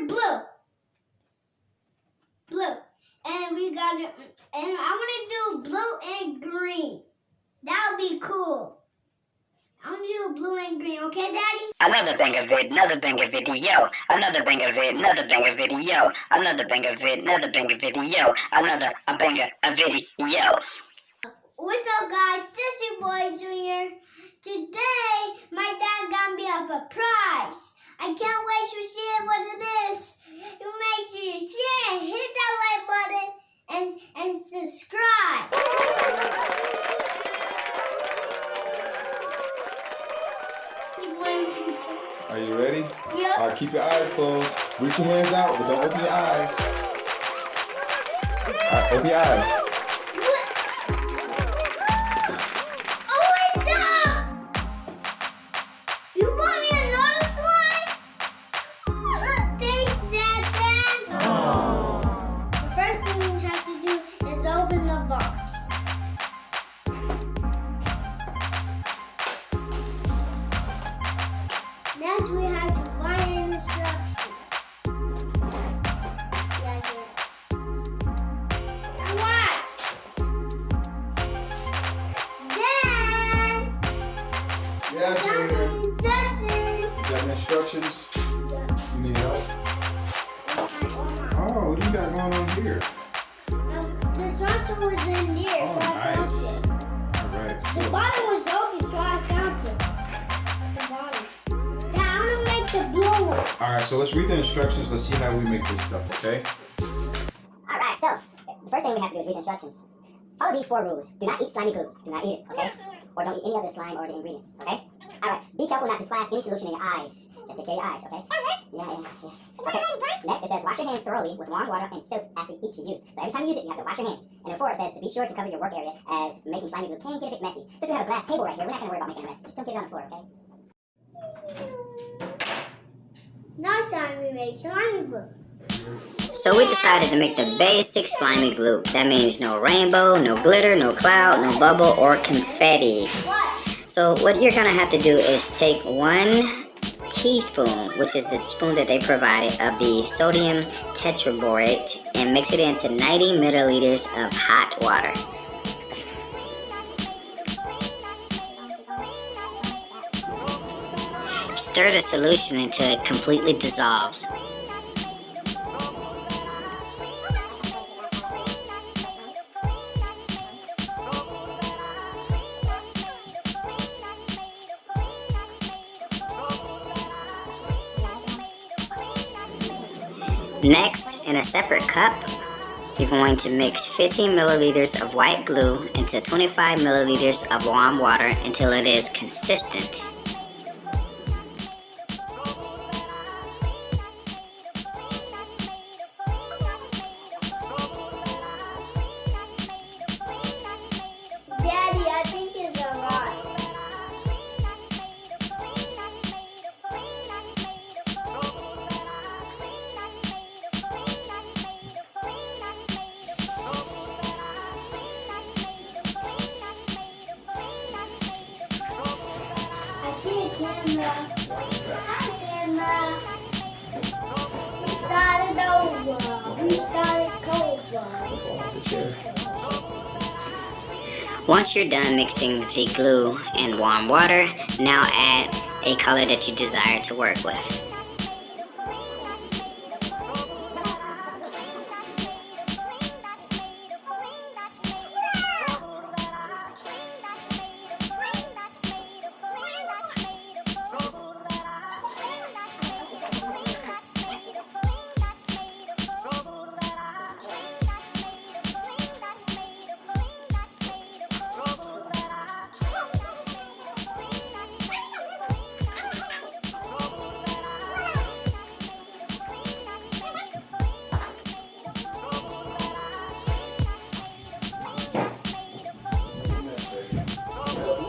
blue. Blue. And we got it. And I want to do blue and green. That would be cool. I'm gonna do blue and green, okay, Daddy? Another banger vid, another banger video, another banger vid, another banger video, another banger vid, another banger video, another a banger a video. What's up, guys? Sissy Boy Jr. Today, my dad got me up a prize. I can't wait to see what it is. You make sure you share and hit that like button and subscribe. Are you ready? Yep. All right, keep your eyes closed. Reach your hands out, but don't open your eyes. All right, open your eyes. What? Oh my God! You bought me another slime? Thanks, Dad. The first thing we have to do is open the box. Next, we have to find instructions. Yeah, here. And watch. Then, Yeah, Junior. instructions. You got any instructions? Yeah. You need help? Oh, what do you got going on here? The instruction was in there, Oh, so I found nice. it. All right, The so bottom was open, so I found it. The bottom. Now, I'm gonna make the blue one. all right, so let's read the instructions. Let's see how we make this stuff, okay? Alright, so the first thing we have to do is read the instructions. Follow these 4 rules. Do not eat slimy glue. Do not eat it, okay? Or don't eat any other slime or the ingredients, okay? Alright, be careful not to splash any solution in your eyes. Just take care of your eyes, okay? Yeah, yes. Okay. Next, it says wash your hands thoroughly with warm water and soap after each use. So every time you use it, you have to wash your hands. And before it says to be sure to cover your work area, as making slimy glue can get a bit messy. Since we have a glass table right here, we're not going to worry about making a mess. Just don't get it on the floor, okay? Now it's time we make slimy glue. So we decided to make the basic slimy glue. That means no rainbow, no glitter, no cloud, no bubble, or confetti. What? So what you're gonna have to do is take 1 teaspoon, which is the spoon that they provided, of the sodium tetraborate, and mix it into 90 milliliters of hot water. Stir the solution until it completely dissolves. Next, in a separate cup, you're going to mix 15 milliliters of white glue into 25 milliliters of warm water until it is consistent. Daddy, I think it's a lot. I see a camera. Hi, camera. We started over. We started over. Once you're done mixing the glue and warm water, now add a color that you desire to work with.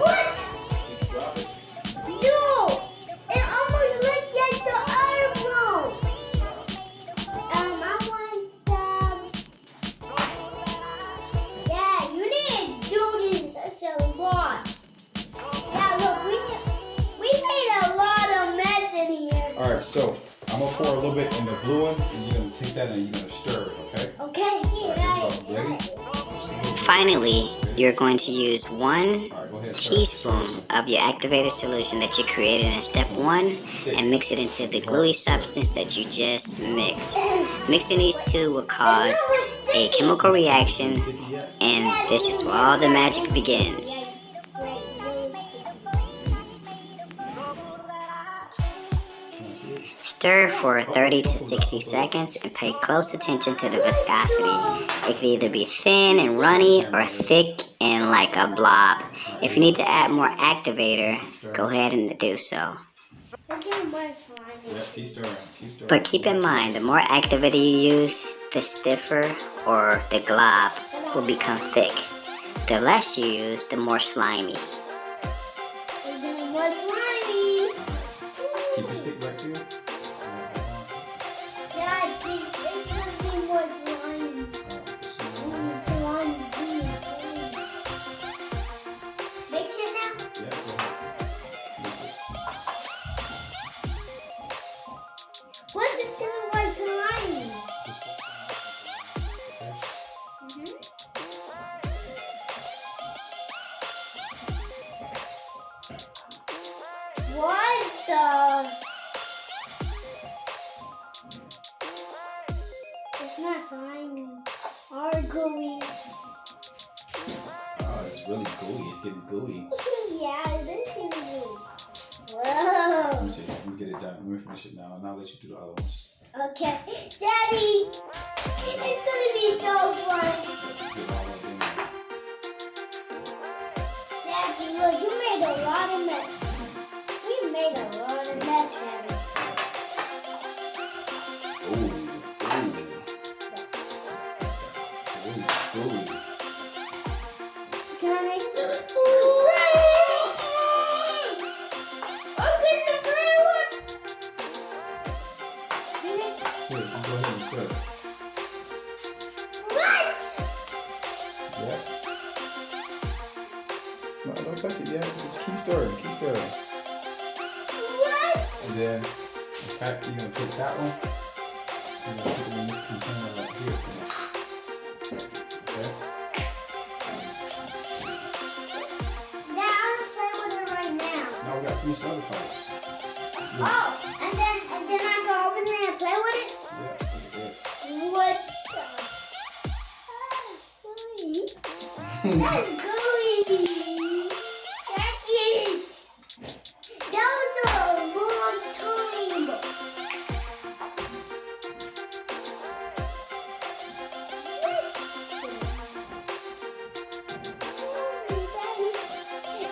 What? No! It almost looked like the other one. I want Yeah, you need to do this. That's a lot. Yeah, look, we made a lot of mess in here. All right, so I'm gonna pour a little bit in the blue one, and you're gonna take that and you're gonna stir it, okay? Okay, here Alright, here we go. Ready? Finally, you're going to use 1 Alright, go ahead. teaspoon of your activated solution that you created in step 1 and mix it into the gluey substance that you just mixed. Mixing these two will cause a chemical reaction, and this is where all the magic begins. Stir for 30 to 60 seconds and pay close attention to the viscosity. It could either be thin and runny or thick and like a blob. If you need to add more activator, go ahead and do so. But keep in mind, the more activator you use, the stiffer or the glob will become thick. The less you use, the more slimy. Keep your stick right here. Daddy, it's gonna be more slimy. Slimy. Mix it now? Yeah, go ahead. Mix it. What's it gonna be slimy? Just What the? It's not slimy or gooey. Oh, it's really gooey. It's getting gooey. Yeah, this is gooey. Whoa. Let me see. Let me get it done. Let me finish it now, and I'll let you do the other ones. Okay, Daddy, it's gonna be so fun. Get all of them. Daddy, look, you made a lot of mess. We made a lot of mess, Daddy. Ooh, gooey. Can I make some? Okay, so play one. Here, you go ahead and stir it. What? Yeah. No, don't touch it yet. Just keep stirring. Keep stirring. What? And then, in fact, you're gonna take that one. You're gonna stick it in this container right here. Okay. Dad, I'm gonna play with it right now. Now we gotta finish the other files. Oh, and then I can open it and play with it. Yeah, look at this. What? That's gooey. Daddy, that was a long time.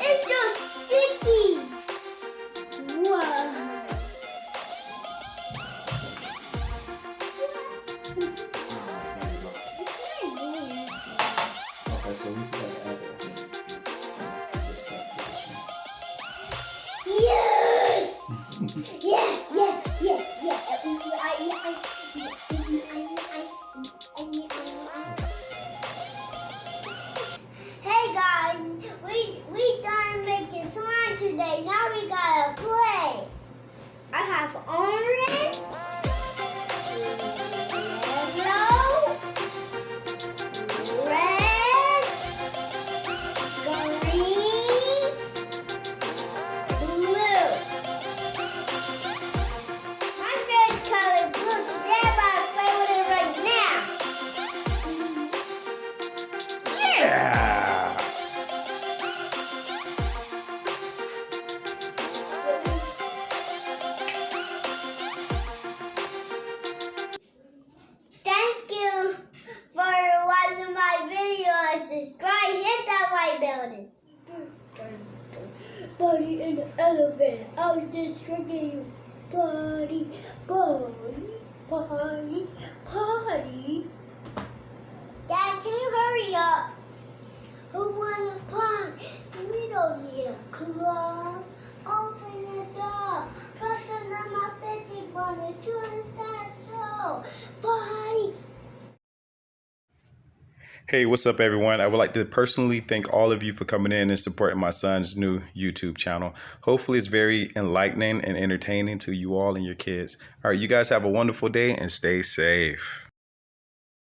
It's so sticky. Whoa. Okay, so we forgot to add this stuff to this one. Yes! Yeah. Hey guys, we done making slime today. Now we gotta play. I have orange, yellow, red, green, blue. My favorite color is blue today, but I'll play with it right now. Yeah! Thank you for watching my video and subscribe. Hit that white button. Buddy in the elevator. I was just tricking you. Buddy. Dad, can you hurry up? Who wanna party? We don't need a club. Open the door. Press the number 50 button to the side show. Party. Hey, what's up, everyone? I would like to personally thank all of you for coming in and supporting my son's new YouTube channel. Hopefully, it's very enlightening and entertaining to you all and your kids. All right, you guys have a wonderful day and stay safe.